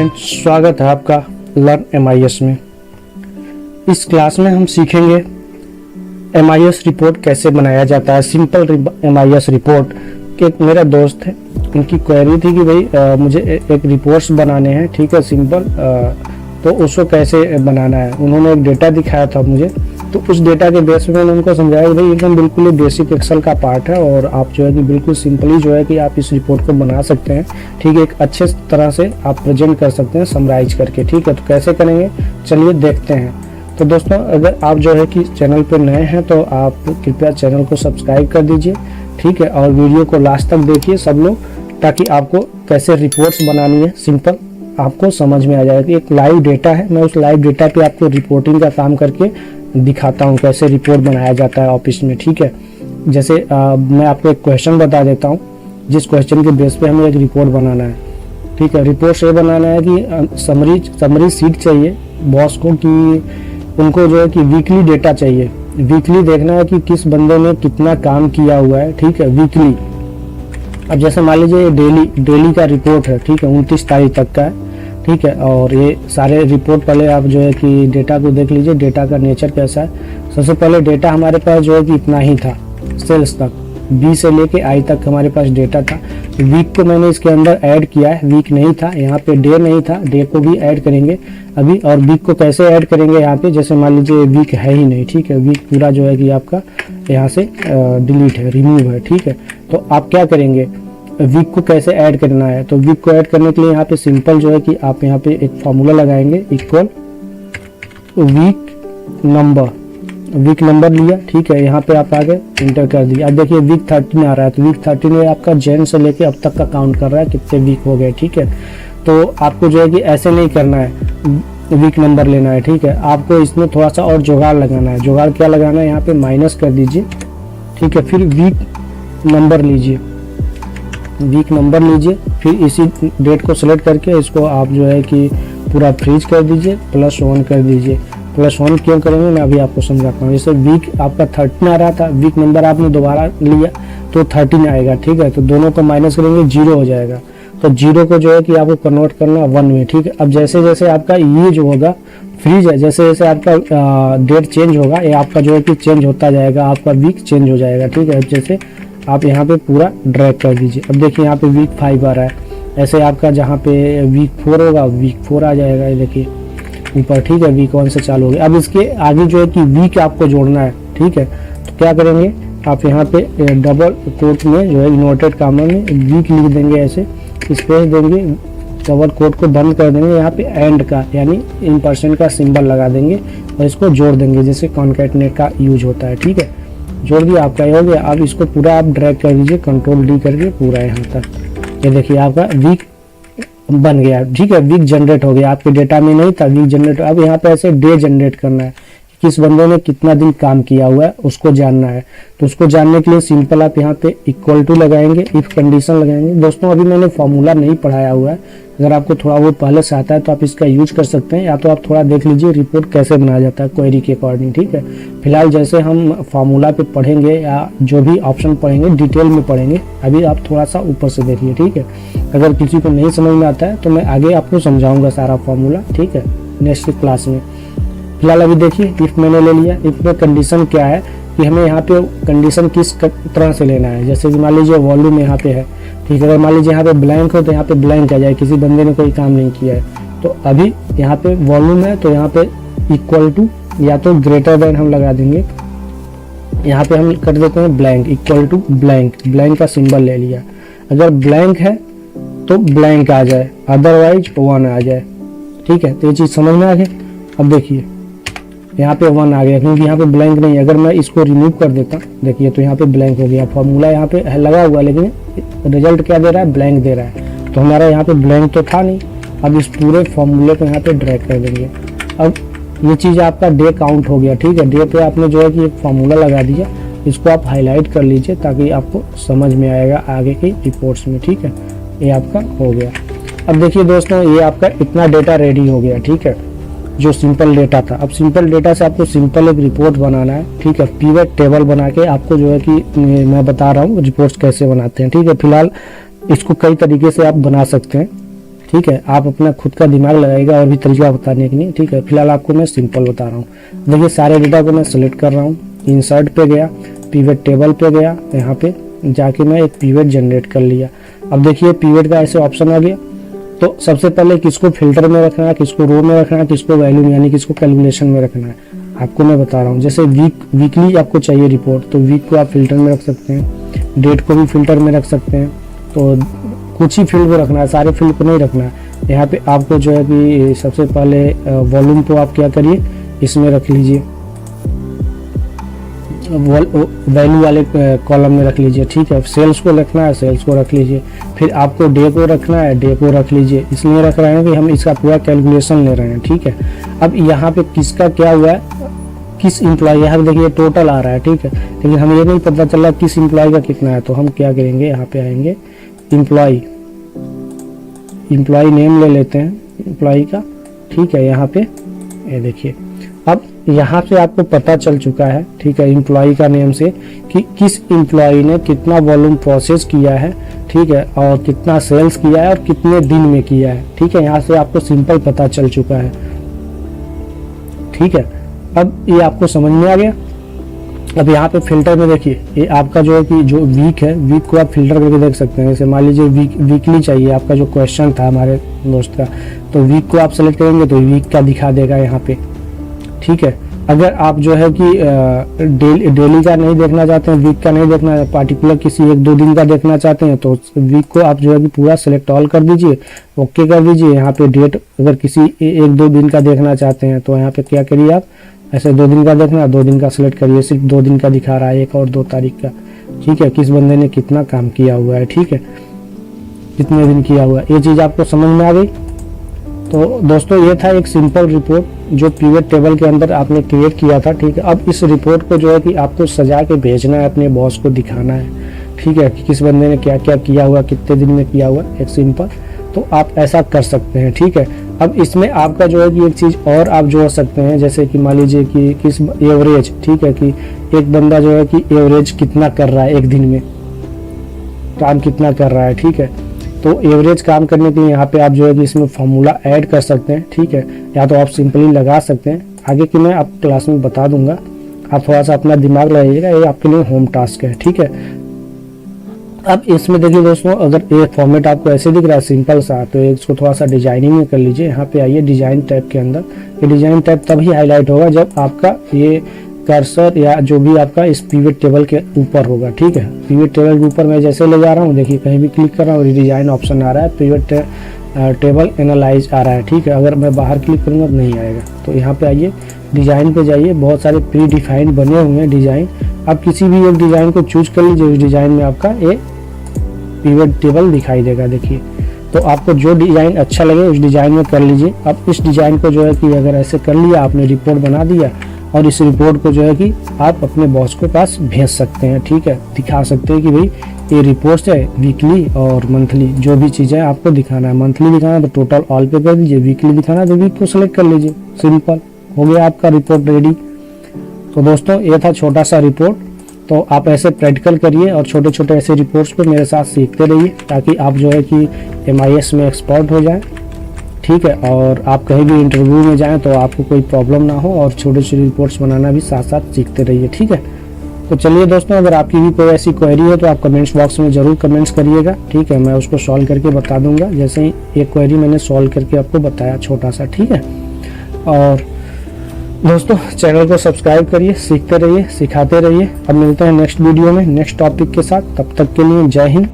Friends, स्वागत है आपका लर्न MIS में। इस क्लास में हम सीखेंगे MIS रिपोर्ट कैसे बनाया जाता है। Simple MIS report. एक मेरा दोस्त है, उनकी क्वेरी थी कि भाई मुझे एक रिपोर्ट्स बनाने हैं, ठीक है, सिंपल, तो उसको कैसे बनाना है। उन्होंने एक डेटा दिखाया था मुझे, तो उस डेटा के बेस पे मैंने उनको समझाया कि भाई एकदम बिल्कुल ही बेसिक एक्सेल का पार्ट है और आप जो है कि बिल्कुल सिंपली जो है कि आप इस रिपोर्ट को बना सकते हैं, ठीक है, एक अच्छे तरह से आप प्रेजेंट कर सकते हैं समराइज करके, ठीक है। तो कैसे करेंगे चलिए देखते हैं। तो दोस्तों, अगर आप जो है कि चैनल पर नए हैं तो आप कृपया चैनल को सब्सक्राइब कर दीजिए, ठीक है, और वीडियो को लास्ट तक देखिए सब लोग, ताकि आपको कैसे रिपोर्ट्स बनानी है सिंपल आपको समझ में आ जाएगा। एक लाइव डेटा है, मैं उस लाइव डेटा पे आपको रिपोर्टिंग का काम करके दिखाता हूँ कैसे रिपोर्ट बनाया जाता है ऑफिस में, ठीक है। जैसे मैं आपको एक क्वेश्चन बता देता हूँ, जिस क्वेश्चन के बेस पे हमें एक रिपोर्ट बनाना है, ठीक है। रिपोर्ट ये बनाना है कि समरी सीट चाहिए बॉस को, कि उनको जो है कि वीकली डेटा चाहिए। वीकली देखना है कि किस बंदे ने कितना काम किया हुआ है, ठीक है, वीकली। अब जैसे मान लीजिए डेली का रिपोर्ट है, ठीक है, 29 तारीख तक का है, ठीक है। और ये सारे रिपोर्ट पहले आप जो है कि डेटा को देख लीजिए, डेटा का नेचर कैसा है। सबसे पहले डेटा हमारे पास जो है कि इतना ही था, सेल्स तक, बी से लेके आई तक हमारे पास डेटा था। वीक को मैंने इसके अंदर ऐड किया है, वीक नहीं था यहाँ पे, डे नहीं था, डे को भी ऐड करेंगे अभी। और वीक को कैसे ऐड करेंगे यहाँ पे, जैसे मान लीजिए वीक है ही नहीं, ठीक है, वीक पूरा जो है कि आपका यहाँ से डिलीट है, रिमूव है, ठीक है। तो आप क्या करेंगे, वीक को कैसे ऐड करना है। तो वीक को ऐड करने के लिए यहाँ पे सिंपल जो है कि आप यहाँ पे एक फार्मूला लगाएंगे, इक्वल वीक नंबर लिया, ठीक है, यहाँ पे आप आगे इंटर कर दिया। अब देखिए वीक 13 आ रहा है, तो वीक 13 में आपका जैन से लेके अब तक का काउंट कर रहा है कितने वीक हो गए, ठीक है। तो आपको जो है कि ऐसे नहीं करना है, वीक नंबर लेना है, ठीक है। आपको इसमें थोड़ा सा और जुगाड़ लगाना है। जुगाड़ क्या लगाना है, यहाँ पे माइनस कर दीजिए, ठीक है, फिर वीक नंबर लीजिए, फिर इसी डेट को सेलेक्ट करके इसको आप जो है कि पूरा फ्रीज कर दीजिए, +1 कर दीजिए। +1 क्यों करेंगे मैं अभी आपको समझाता हूँ। जैसे वीक आपका 13 आ रहा था, वीक नंबर आपने दोबारा लिया तो 13 आएगा, ठीक है। तो दोनों को माइनस करेंगे, 0 हो जाएगा। तो 0 को जो है कि आपको कन्वर्ट करना 1 में, ठीक है। अब जैसे जैसे आपका ये जो होगा फ्रीज है, जैसे जैसे आपका डेट चेंज होगा, ये आपका जो है कि चेंज होता जाएगा, आपका वीक चेंज हो जाएगा, ठीक है। जैसे आप यहाँ पे पूरा ड्रैग कर दीजिए। अब देखिए यहाँ पे वीक 5 आ रहा है, ऐसे आपका जहाँ पे वीक 4 होगा, वीक 4 आ जाएगा, ये देखिए ऊपर, ठीक है, वीक 1 से चालू हो गया। अब इसके आगे जो है कि वीक आपको जोड़ना है, ठीक है। तो क्या करेंगे, आप यहाँ पे डबल कोट में जो है इन्वर्टेड कामा में वीक लिख देंगे, ऐसे स्पेस देंगे, डबल कोट को बंद कर देंगे, यहाँ पे एंड का यानी इन% का सिंबल लगा देंगे और इसको जोड़ देंगे, जैसे कॉन्कैटनेट का यूज होता है, ठीक है। जोड़ दिया, आपका ये हो गया। अब इसको पूरा आप ड्रैग कर दीजिए, Ctrl+D करके पूरा यहाँ तक। ये देखिए आपका वीक बन गया, ठीक है, वीक जनरेट हो गया। आपके डेटा में नहीं था वीक जनरेट। अब यहाँ पे ऐसे डे जनरेट करना है, किस बंदे ने कितना दिन काम किया हुआ है उसको जानना है। तो उसको जानने के लिए सिंपल आप यहाँ पे = लगाएंगे, इफ कंडीशन लगाएंगे। दोस्तों अभी मैंने फॉर्मूला नहीं पढ़ाया हुआ है, अगर आपको थोड़ा बहुत पहले से आता है तो आप इसका यूज कर सकते हैं, या तो आप थोड़ा देख लीजिए रिपोर्ट कैसे बनाया जाता है क्वेरी के अकॉर्डिंग, ठीक है। फिलहाल जैसे हम फार्मूला पे पढ़ेंगे या जो भी ऑप्शन पढ़ेंगे डिटेल में पढ़ेंगे, अभी आप थोड़ा सा ऊपर से देखिए, ठीक है। अगर किसी को नहीं समझ में आता है तो मैं आगे आपको समझाऊंगा सारा फार्मूला, ठीक है, नेक्स्ट क्लास में। फिलहाल अभी देखिए इफ मैंने ले लिया। इफ में कंडीशन क्या है कि हमें यहाँ पे कंडीशन किस तरह से लेना है। जैसे कि मान लीजिए वॉल्यूम यहाँ पे है, ठीक है, अगर मान लीजिए यहाँ पे ब्लैंक हो तो यहाँ पे ब्लैंक आ जाए, किसी बंदे ने कोई काम नहीं किया है। तो अभी यहाँ पे वॉल्यूम है तो यहाँ पे = या तो > हम लगा देंगे, यहाँ पे हम कर देते हैं ब्लैंक, ब्लैंक का सिंबल ले लिया। अगर ब्लैंक है तो ब्लैंक आ जाए, अदरवाइज 1 आ जाए, ठीक है। तो ये चीज़ समझ में आ गई। अब देखिए यहाँ पे 1 आ गया क्योंकि यहाँ पे ब्लैंक नहीं है। अगर मैं इसको रिमूव कर देता, देखिए तो यहाँ पे ब्लैंक हो गया। फॉर्मूला यहाँ पे लगा हुआ लेकिन रिजल्ट क्या दे रहा है, ब्लैंक दे रहा है। तो हमारा यहाँ पे ब्लैंक तो था नहीं। अब इस पूरे फॉर्मूले को यहाँ पे ड्रैग कर देंगे। अब ये चीज़ आपका डे काउंट हो गया, ठीक है। डे पे आपने जो है कि एक फार्मूला लगा दिया, इसको आप हाईलाइट कर लीजिए ताकि आपको समझ में आएगा आगे की रिपोर्ट्स में, ठीक है। ये आपका हो गया। अब देखिए दोस्तों, ये आपका इतना डेटा रेडी हो गया, ठीक है, जो सिंपल डेटा था। अब सिंपल डेटा से आपको सिंपल एक रिपोर्ट बनाना है, ठीक है। पिवट टेबल बना के आपको जो है कि मैं बता रहा हूँ रिपोर्ट्स कैसे बनाते हैं, ठीक है। फिलहाल इसको कई तरीके से आप बना सकते हैं, ठीक है, आप अपना खुद का दिमाग लगाएगा और भी तरीका बताने के लिए, ठीक है। फिलहाल आपको मैं सिंपल बता रहा हूँ। देखिए सारे डेटा को मैं सेलेक्ट कर रहा हूँ, इंसर्ट पे गया, पिवट टेबल पे गया, यहाँ पे जाके मैं एक पिवट जनरेट कर लिया। अब देखिए पिवट का ऐसे ऑप्शन आ गया। तो सबसे पहले किसको फिल्टर में रखना है, किसको रो में रखना है, किसको वैल्यू यानी किसको कैलकुलेशन में रखना है, आपको मैं बता रहा हूँ। जैसे वीकली आपको चाहिए रिपोर्ट, तो वीक को आप फिल्टर में रख सकते हैं, डेट को भी फिल्टर में रख सकते हैं। तो कुछ ही फील्ड को रखना है, सारे फील्ड को नहीं रखना है। यहाँ पे आपको जो है कि सबसे पहले वॉल्यूम को आप क्या करिए, इसमें रख लीजिए, वैल्यू वाले कॉलम में रख लीजिए, ठीक है। सेल्स को रखना है, सेल्स को रख लीजिए। फिर आपको डे को रखना है, डे को रख लीजिए। इसलिए रख रहे हैं कि हम इसका पूरा कैलकुलेशन ले रहे हैं, ठीक है। अब यहाँ पे किसका क्या हुआ है, किस इम्प्लॉय, यहाँ देखिए टोटल आ रहा है, ठीक है, लेकिन हमें ये नहीं पता चल रहा किस इम्प्लॉय का कितना है। तो हम क्या करेंगे, यहाँ पे आएंगे, इम्प्लॉय नेम ले लेते हैं इम्प्लॉय का, ठीक है। यहाँ पे ये देखिए, अब यहाँ से आपको पता चल चुका है, ठीक है, इम्प्लॉय का नेम से कि किस इम्प्लॉय ने कितना वॉल्यूम प्रोसेस किया है, ठीक है, और कितना सेल्स किया है और कितने दिन में किया है, ठीक है। यहाँ से आपको सिंपल पता चल चुका है, ठीक है। अब ये आपको समझ में आ गया। अब यहाँ पे फिल्टर में देखिए, ये आपका जो है कि जो वीक है, वीक को आप फिल्टर करके देख सकते हैं। जैसे मान लीजिए वीकली चाहिए, आपका जो क्वेश्चन था हमारे दोस्त का, तो वीक को आप सेलेक्ट करेंगे तो वीक का दिखा देगा यहाँ पे, ठीक है। अगर आप जो है कि डेली का नहीं देखना चाहते हैं, वीक का नहीं देखना है, पार्टिकुलर किसी 1-2 दिन का देखना चाहते हैं, तो वीक को आप जो है कि पूरा सेलेक्ट ऑल कर दीजिए, ओके कर दीजिए। यहाँ पे डेट अगर किसी 1-2 दिन का देखना चाहते हैं तो यहाँ पे क्या करिए, आप ऐसे 2 दिन का देखना, 2 दिन का सिलेक्ट करिए, सिर्फ 2 दिन का दिखा रहा है, 1 और 2 तारीख का, ठीक है। किस बंदे ने कितना काम किया हुआ है, ठीक है, कितने दिन किया हुआ है, ये चीज़ आपको समझ में आ गई। तो दोस्तों ये था एक सिंपल रिपोर्ट जो पिवट टेबल के अंदर आपने क्रिएट किया था, ठीक है। अब इस रिपोर्ट को जो है कि आपको सजा के भेजना है, अपने बॉस को दिखाना है, ठीक है, कि किस बंदे ने क्या क्या किया हुआ, कितने दिन में किया हुआ, एक सिंपल। तो आप ऐसा कर सकते हैं, ठीक है। अब इसमें आपका जो है कि एक चीज़ और आप जोड़ सकते हैं, जैसे कि मान लीजिए कि किस एवरेज, ठीक है, कि एक बंदा जो है कि एवरेज कितना कर रहा है, एक दिन में काम कितना कर रहा है, ठीक है। तो एवरेज काम करने के लिए यहाँ पे आप जो है कि इसमें फॉर्मूला ऐड कर सकते हैं, ठीक है, या तो आप सिंपली लगा सकते हैं। आगे की मैं आप क्लास में बता दूंगा, आप थोड़ा सा अपना दिमाग लगाइएगा, ये आपके लिए होम टास्क है, ठीक है। अब इसमें देखिए दोस्तों, अगर ये फॉर्मेट आपको ऐसे दिख रहा है सिंपल सा, तो इसको थोड़ा सा डिजाइनिंग में कर लीजिए। यहाँ पे आइए डिजाइन टैब के अंदर, ये डिजाइन टैब तभी हाईलाइट होगा जब आपका ये कर्सर या जो भी आपका इस पिवट टेबल के ऊपर होगा, ठीक है। पिवट टेबल के ऊपर मैं जैसे ले जा रहा हूँ, देखिए कहीं भी क्लिक कर रहा हूँ, डिजाइन ऑप्शन आ रहा है, पिवट टेबल एनालाइज आ रहा है, ठीक है। अगर मैं बाहर क्लिक करूँगा तो नहीं आएगा। तो यहाँ पे आइए, डिजाइन पे जाइए, बहुत सारे प्री डिफाइंड बने हुए हैं डिजाइन। आप किसी भी एक डिजाइन को चूज कर लीजिए, उस डिजाइन में आपका ये पिवट टेबल दिखाई देगा, देखिए। तो आपको जो डिजाइन अच्छा लगे उस डिजाइन में कर लीजिए। अब इस डिजाइन को जो है कि अगर ऐसे कर लिया, आपने रिपोर्ट बना दिया, और इस रिपोर्ट को जो है कि आप अपने बॉस के पास भेज सकते हैं, ठीक है। दिखा सकते हैं कि भाई ये रिपोर्ट है वीकली और मंथली, जो भी चीज़ें आपको दिखाना है। मंथली दिखाना है तो टोटल ऑल पे कर दीजिए, वीकली दिखाना है तो वीक को सेलेक्ट कर लीजिए, सिंपल हो गया आपका रिपोर्ट रेडी। तो दोस्तों ये था छोटा सा रिपोर्ट। तो आप ऐसे प्रैक्टिकल करिए और छोटे छोटे ऐसे रिपोर्ट्स को मेरे साथ सीखते रहिए, ताकि आप जो है कि MIS में एक्सपर्ट हो जाएं, ठीक है। और आप कहीं भी इंटरव्यू में जाएं तो आपको कोई प्रॉब्लम ना हो, और छोटे छोटे रिपोर्ट्स बनाना भी साथ साथ सीखते रहिए, ठीक है। तो चलिए दोस्तों, अगर आपकी भी कोई ऐसी क्वेरी है तो आप कमेंट्स बॉक्स में ज़रूर कमेंट्स करिएगा, ठीक है। मैं उसको सॉल्व करके बता दूंगा, जैसे ही एक क्वेरी मैंने सॉल्व करके आपको बताया छोटा सा, ठीक है। और दोस्तों चैनल को सब्सक्राइब करिए, सीखते रहिए, सिखाते रहिए। अब मिलते हैं नेक्स्ट वीडियो में नेक्स्ट टॉपिक के साथ, तब तक के लिए जय हिंद।